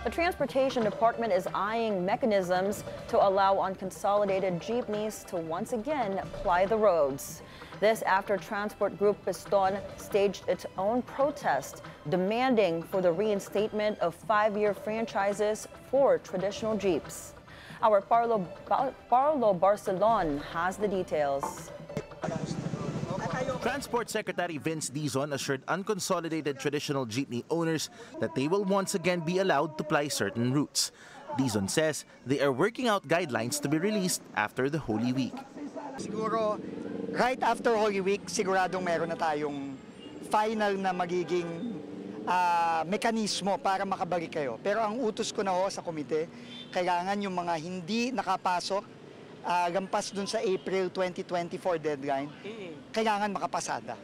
The Transportation Department is eyeing mechanisms to allow unconsolidated jeepneys to once again ply the roads. This after transport group Piston staged its own protest, demanding for the reinstatement of 5-year franchises for traditional jeeps. Our Parlo Barcelon has the details. Transport Secretary Vince Dizon assured unconsolidated traditional jeepney owners that they will once again be allowed to ply certain routes. Dizon says they are working out guidelines to be released after the Holy Week. Siguro, right after Holy Week, siguradong meron na tayong final na magiging mekanismo para makabalik kayo. Pero ang utos ko na ho sa komite, kailangan yung mga hindi nakapasok lampas dun sa April 2024 deadline, kailangan makapasada.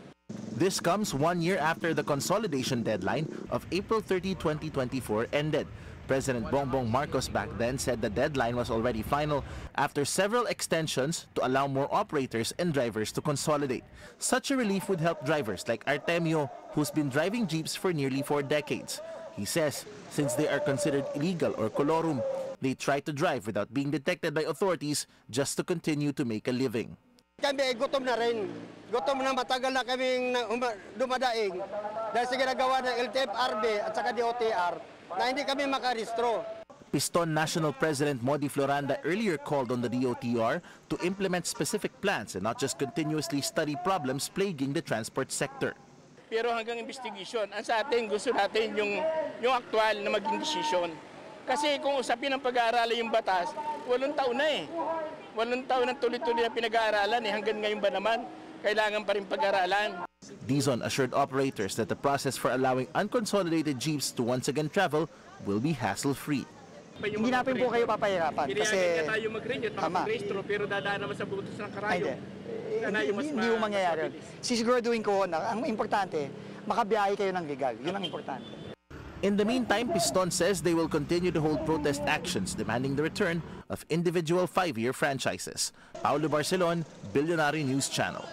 This comes 1 year after the consolidation deadline of April 30, 2024 ended. President Bongbong Marcos back then said the deadline was already final after several extensions to allow more operators and drivers to consolidate. Such a relief would help drivers like Artemio, who's been driving jeeps for nearly 4 decades. He says since they are considered illegal or colorum, they try to drive without being detected by authorities just to continue to make a living. Kami gutom na rin. Gutom na, matagal na kaming dumadaing dahil sa ginagawa ng LTFRB at saka DOTR na hindi kami makarehistro. Piston National President Modi Floranda earlier called on the DOTR to implement specific plans and not just continuously study problems plaguing the transport sector. Pero hanggang investigation, ang sa atin gusto natin yung aktual na maging desisyon. Kasi kung usapin ng pag-aaralan yung batas, 8 taon na eh. 8 taon ng tuloy-tuloy na pinag-aaralan eh. Hanggang ngayon ba naman, kailangan pa rin pag-aaralan. Dizon assured operators that the process for allowing unconsolidated jeeps to once again travel will be hassle-free. Hindi natin po kayo papahirapan kasi tayo mag-renew at mag-registro pero dadaan naman sa butos ng karayo. Hindi mo mangyayari. Sisiguraduhin ko na ang importante, makabiyahe kayo ng legal. Yun ang importante. In the meantime, Piston says they will continue to hold protest actions demanding the return of individual 5-year franchises. Paulo Barcelon, Billionaire News Channel.